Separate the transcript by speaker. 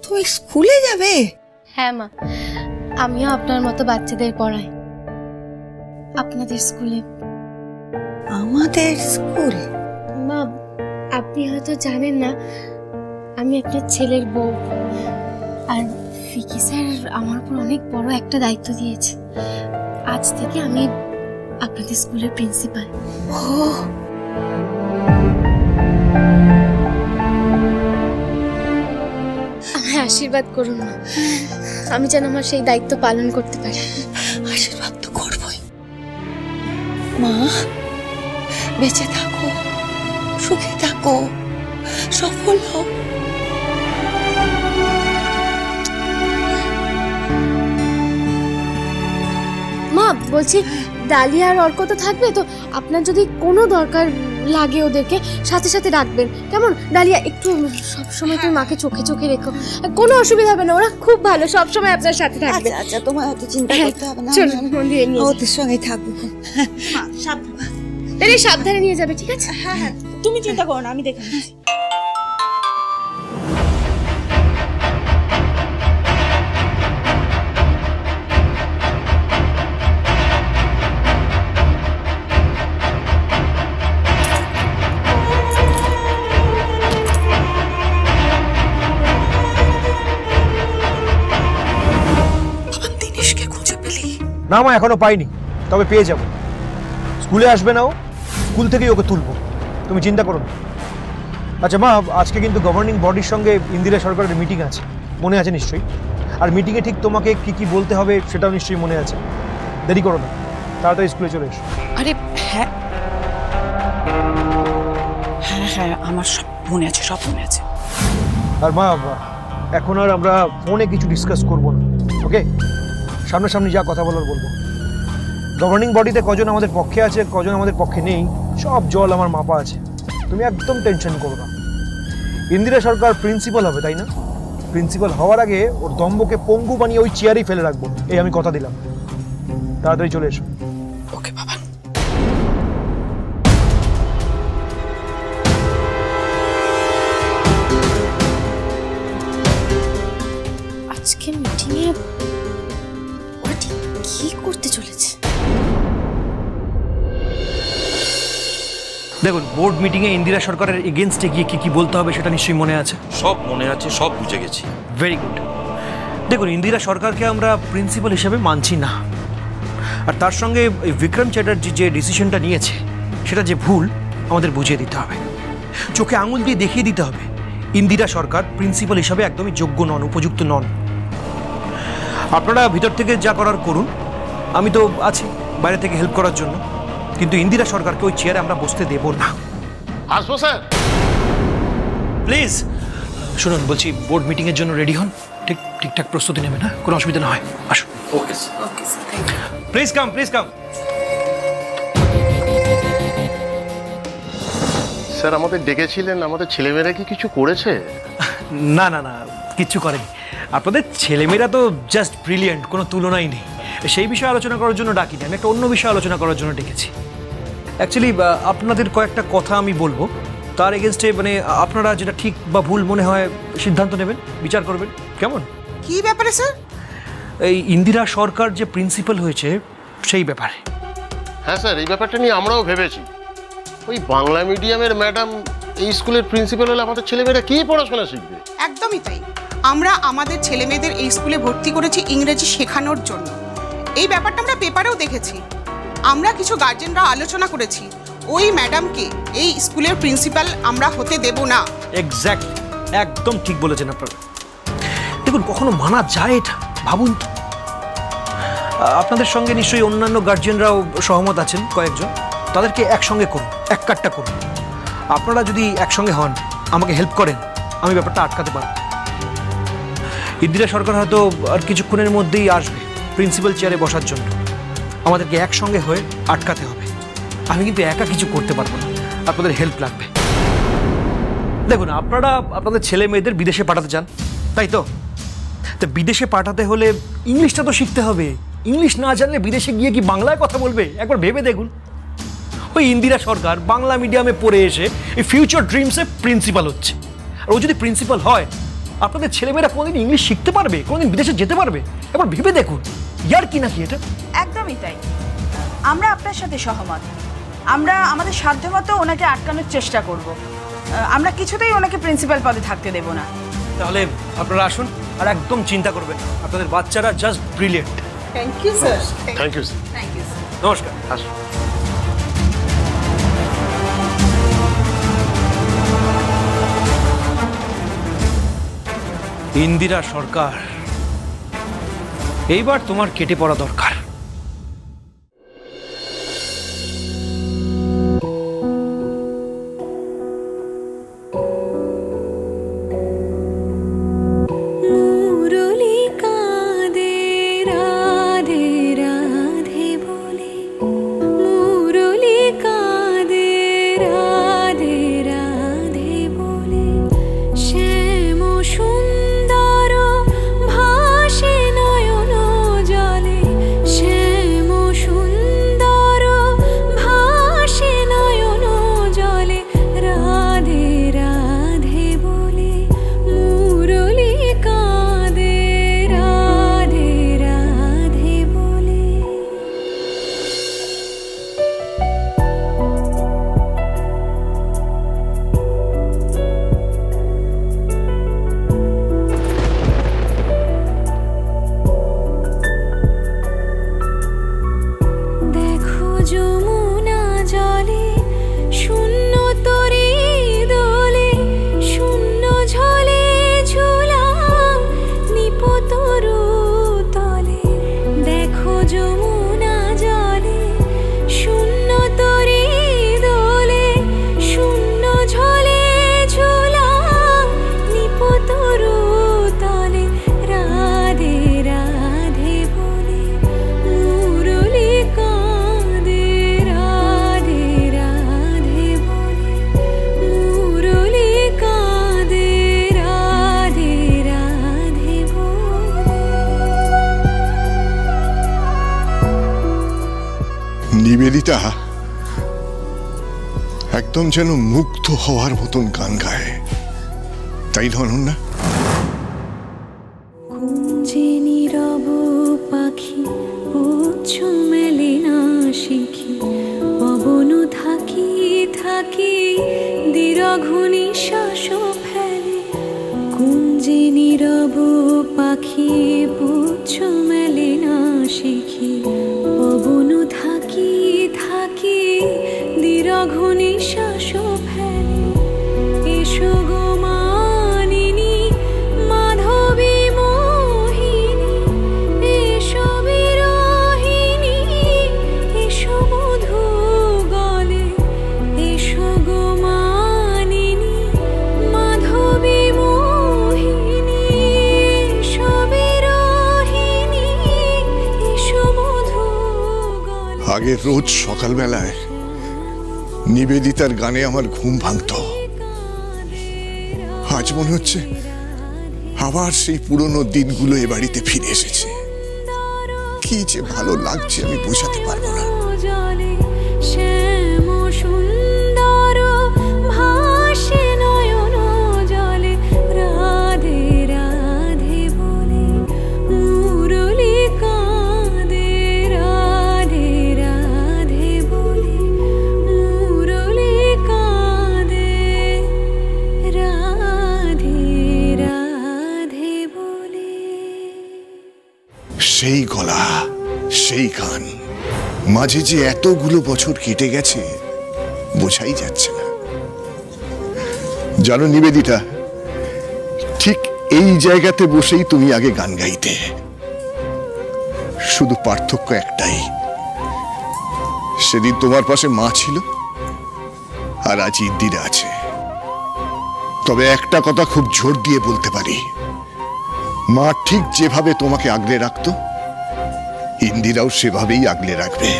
Speaker 1: তুমি স্কুলে যাবে?
Speaker 2: হ্যাঁ মা, আমিও আপনার মতো বাচ্চাদের পড়াই, আপনাদের স্কুলে।
Speaker 1: আমাদের স্কুল?
Speaker 2: মা, আপনি হয়তো জানেন না আমি আপনার ছেলের বউ, আর ফিকি স্যার আমার উপর অনেক বড় একটা দায়িত্ব দিয়েছে। আজ থেকে আমি আপনাদের স্কুলের প্রিন্সিপাল।
Speaker 1: ও,
Speaker 2: হ্যাঁ, আশীর্বাদ করুন মা, আমি যেন আমার সেই দায়িত্ব পালন করতে পারি।
Speaker 1: আশীর্বাদ তো করবই। মা, বেঁচে থাকো, সুখে থাকো, সফল হও।
Speaker 2: মা, বলছি ডালিয়া আর অর্ক তো থাকবে তো, আপনার যদি কোনো দরকার লাগে ওদেরকে সাথে সাথে রাখবেন, কেমন? ডালিয়া, একটু সবসময় তুমি মাকে চোখে চোখে রেখো, কোনো অসুবিধা হবে না, ওরা খুব ভালো, সবসময় আপনার সাথে থাকবে।
Speaker 1: আচ্ছা, তোমার অত চিন্তা করতে হবে না, ওদের সঙ্গে থাকবো।
Speaker 2: তাহলে সাবধানে নিয়ে যাবে, ঠিক আছে?
Speaker 3: হ্যাঁ হ্যাঁ, তুমি চিন্তা করো না, আমি দেখে নিচ্ছি।
Speaker 4: না মা, এখনো পাইনি, তবে পেয়ে যাব। স্কুলে আসবে না ও, স্কুল থেকেই ওকে তুলবো, তুমি চিন্তা করো না। আচ্ছা মা, আজকে কিন্তু গভর্নিং বডির সঙ্গে ইন্দিরা সরকারের মিটিং আছে, মনে আছে নিশ্চয়ই? আর মিটিংয়ে ঠিক তোমাকে কি কি বলতে হবে সেটাও নিশ্চয়ই মনে আছে। দেরি করো না, তাড়াতাড়ি স্কুলে চলে এসো।
Speaker 3: আরে হ্যাঁ হ্যাঁ হ্যাঁ, আমার সব মনে আছে, সব মনে আছে।
Speaker 4: আর মা, এখন আর আমরা ফোনে কিছু ডিসকাস করবো না, ওকে? সামনাসামনি যা কথা বলার বলবো। গভর্নিং বডিতে কজন আমাদের পক্ষে আছে, কজন আমাদের পক্ষে নেই, সব জল আমার মাপা আছে, তুমি একদম টেনশন করো না। ইন্দিরা সরকার প্রিন্সিপাল হবে, তাই না? প্রিন্সিপাল হওয়ার আগে ওর দম্বকে পঙ্গু বানিয়ে ওই চেয়ারেই ফেলে রাখবো, এই আমি কথা দিলাম। তাড়াতাড়ি চলে এসো।
Speaker 3: ওকে বাবা।
Speaker 2: আজকে মিটিংয়ে ওরা ঠিক কি করতে চলেছে?
Speaker 4: দেখুন, বোর্ড মিটিংয়ে ইন্দিরা সরকারের এগেনস্টে গিয়ে কি কি বলতে হবে সেটা নিশ্চয়ই মনে আছে।
Speaker 5: সব মনে আছে, সব বুঝে গেছি।
Speaker 4: Very good. দেখুন, ইন্দিরা সরকারকে আমরা প্রিন্সিপাল হিসেবে মানছি না, আর তার সঙ্গে বিক্রম চ্যাটার্জি যে ডিসিশনটা নিয়েছে সেটা যে ভুল আমাদের বুঝিয়ে দিতে হবে, চোখে আঙুল দিয়ে দেখিয়ে দিতে হবে ইন্দিরা সরকার প্রিন্সিপাল হিসাবে একদমই যোগ্য নন, উপযুক্ত নন। আপনারা ভিতর থেকে যা করার করুন, আমি তো আছি বাইরে থেকে হেল্প করার জন্য, কিন্তু ইন্দিরা সরকারকে ওই চেয়ারে আমরা বসতে দেব না।
Speaker 5: আসবো স্যার?
Speaker 4: প্লিজ শুনুন, বলছি বোর্ড মিটিংয়ের জন্য রেডি হন, ঠিকঠাক প্রস্তুতি নেবেন, না কোনো অসুবিধা না হয়। আসুন।
Speaker 5: Okay sir.
Speaker 3: Okay sir, thank you.
Speaker 4: Please come, please come.
Speaker 5: Sir, আমাদের ডেকেছিলেন, আমাদের ছেলেমেয়েরা কি কিছু করেছে?
Speaker 4: না না না, কিচ্ছু করেনি। আপনাদের ছেলেমেয়েরা তো জাস্ট ব্রিলিয়েন্ট, কোনো তুলনাই নেই। সেই বিষয়ে আলোচনা করার জন্য ডাকিনি, আমি একটা অন্য বিষয়ে আলোচনা করার জন্য ডেকেছি। অ্যাকচুয়ালি আপনাদের কয়েকটা কথা আমি বলবো, তার এগেনস্টে মানে আপনারা যেটা ঠিক বা ভুল মনে হয় সিদ্ধান্ত নেবেন, বিচার করবেন, কেমন?
Speaker 3: কি ব্যাপারে স্যার?
Speaker 4: এই ইন্দিরা সরকার যে প্রিন্সিপাল হয়েছে সেই ব্যাপারে।
Speaker 5: হ্যাঁ স্যার, এই ব্যাপারটা নিয়ে আমরাও ভেবেছি। ওই বাংলা মিডিয়ামের ম্যাডাম এই স্কুলের প্রিন্সিপাল হলে আমাদের ছেলেমেয়েরা কি পড়াশোনা শিখবে?
Speaker 6: একদমই তাই। আমরা আমাদের ছেলেমেয়েদের এই স্কুলে ভর্তি করেছি ইংরেজি শেখানোর জন্য। এই ব্যাপারটা আমরা পেপারেও দেখেছি। আমরা কিছু গার্জেনরা আলোচনা করেছি, ওই ম্যাডামকে এই স্কুলের প্রিন্সিপাল আমরা হতে দেব না।
Speaker 4: এক্স্যাক্টলি, একদম ঠিক বলেছেন আপনারা। দেখুন, কখনো মানা যায় এটা? ভাবুন তো। আপনাদের সঙ্গে নিশ্চয়ই অন্যান্য গার্জিয়ানরাও সহমত আছেন কয়েকজন, তাদেরকে একসঙ্গে করুন, এক কাটটা করুন। আপনারা যদি একসঙ্গে হন, আমাকে হেল্প করেন, আমি ব্যাপারটা আটকাতে পারব। ইন্দিরা সরকার হয়তো আর কিছুক্ষণের মধ্যেই আসবে প্রিন্সিপাল চেয়ারে বসার জন্য, আমাদেরকে একসঙ্গে হয়ে আটকাতে হবে। আমি কিন্তু একা কিছু করতে পারবো না, আপনাদের হেল্প লাগবে। দেখুন, আপনারা আপনাদের ছেলে মেয়েদের বিদেশে পাঠাতে চান, তাই তো? তা বিদেশে পাঠাতে হলে ইংলিশটা তো শিখতে হবে। ইংলিশ না জানলে বিদেশে গিয়ে কি বাংলায় কথা বলবে? একবার ভেবে দেখুন। ওই ইন্দিরা সরকার বাংলা মিডিয়ামে পড়ে এসে এই ফিউচার ড্রিমসে প্রিন্সিপাল হচ্ছে, আর ও যদি প্রিন্সিপাল হয় আপনাদের ছেলেমেয়েরা কোনোদিন ইংলিশ শিখতে পারবে, কোনোদিন বিদেশে যেতে পারবে? এবার ভেবে দেখুন, ইয়ার কি নাকি এটা?
Speaker 7: একদমই তাই, আমরা আপনার সাথে সহমত। আমরা আমাদের সাধ্যমতো ওনাকে আটকানোর চেষ্টা করব। আমরা কিছুতেই ওনাকে প্রিন্সিপাল পদে থাকতে দেব না।
Speaker 4: তাহলে আপনারা আসুন, আর একদম চিন্তা করবেন না, আপনাদের বাচ্চারা just brilliant.
Speaker 6: Thank you sir.
Speaker 5: Thank you sir.
Speaker 6: Thank you sir.
Speaker 4: নমস্কার।
Speaker 5: আসুন।
Speaker 4: ইন্দিরা সরকার, এইবার তোমার কেটে পড়া দরকার।
Speaker 8: নিবেদিতা একদম যেন মুগ্ধ হওয়ার মতন গান গায়, তাই ধরুন না?
Speaker 9: কুঞ্জে নীরব পাখি উচ্ছ মেলে না শিখি, পবন থাকি থাকি দীর্ঘ নিঃশ্বাস ফেলে। কুঞ্জে নীরব পাখি উচ্ছ মেলে না শিখি, পবন থাকি থাকি দীর্ঘ নিঃশ্বাস ফেলে। এসো গো মানিনী মাধবী মোহিনী, এসো বিরহিনী এসো মধু গলে। এসো গো মানিনী মাধবী মোহিনী, এসো বিরহিনী এসো মধু গলে।
Speaker 8: আগে রোজ সকালবেলায় নিবেদিতার গানে আমার ঘুম ভাঙত। আজ মনে হচ্ছে আবার সেই পুরনো দিনগুলো এ বাড়িতে ফিরে এসেছে। কি যে ভালো লাগছে আমি বোঝাতে পারবো না।
Speaker 9: শ্যাম সুন্দর ভাসে নয়ন জলে, রাধে রাধে বলে মুরলি কাঁদে। রাধে রাধে বলে মুরলি কাঁদে। রাধে রাধে বলে।
Speaker 8: সেই গলা, সেই গান, মাঝে যে এতগুলো বছর কেটে গেছে বোঝাই যাচ্ছে না। জানো নিবেদিতা, ঠিক এই জায়গাতে বসেই তুমি আগে গান গাইতে। শুধু পার্থক্য একটাই, সেদিন তোমার পাশে মা ছিল আর আজ ইন্দিরা আছে। তবে একটা কথা খুব জোর দিয়ে বলতে পারি, মা ঠিক যেভাবে তোমাকে আগলে রাখতো ইন্দিরাও সেভাবেই আগলে রাখবে।